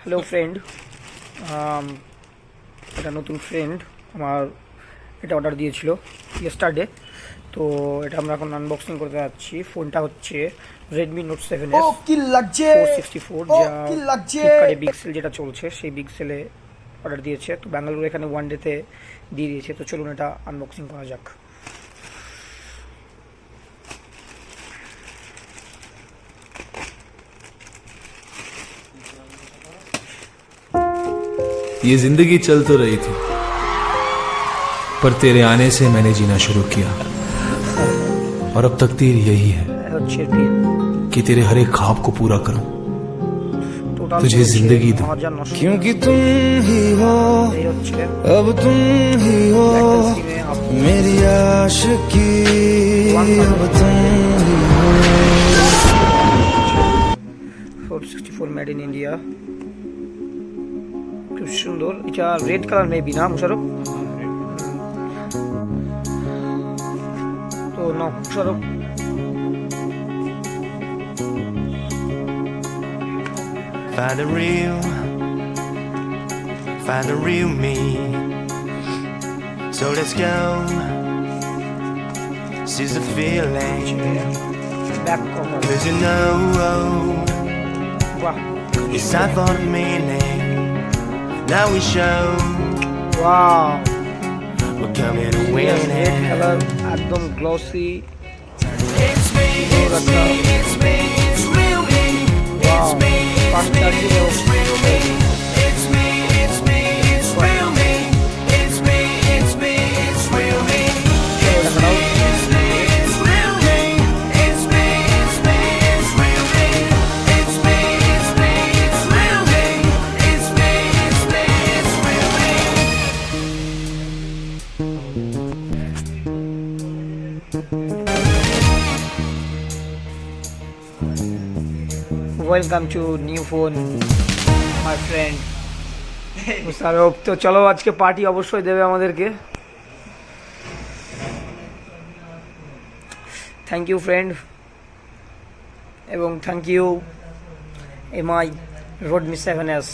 Hello friend, এটা নতুন friend আমার এটা অর্ডার দিয়েছিল ইয়েস্টারডে। তো এটা আমরা এখন আনবক্সিং করতে যাচ্ছি। ফোনটা হচ্ছে রেডমি নোট 7s ও কি লাগছে 464, ও যা কি লাগছে ফ্লিপকার্টে বিগ সেল যেটা চলছে সেই বিগ সেলে অর্ডার দিয়েছে। তো ব্যাঙ্গালোর এখানে ওয়ান ডেতে দিয়ে দিয়েছে। তো চলুন এটা আনবক্সিং করা যাক। ये जिंदगी चल तो रही थी, पर तेरे आने से मैंने जीना शुरू किया। और अब तकदीर यही है হচ্ছে টিল कि तेरे हर एक ख्वाब को पूरा करूं, টোটাল तुझे जिंदगी दूं। क्योंकि तुम ही हो এই হচ্ছে अब तुम ही हो ব্যাকটেল সিমে मेरी आशिकी अब तुम ही हो 464 মেড ইন ইন্ডিয়া। খুব সুন্দর। এটা রেড কালার মেবি না মুশারফ? তো না Musharraf find the real me. So let's go. Seize the feeling. Back cover. 'Cause you know বাহ it's time for the meaning. Now we show wow, we're coming to red win colour একদম glossy. It's me, it's me, it's me, it's real me. Wow, fast charging. It's real me. It's me, it's me, it's real me. It's me, it's me, it's real me. It's me, it's me, it's real me. It's me, it's me, it's real me. It's me, it's me, it's real me. It's me, it's me, it's real me. Welcome to new phone my friend Musharraf. তো চলো আজকে party অবশ্যই দেবে আমাদেরকে। Thank you friend, এবং thank you MI Redmi 7s।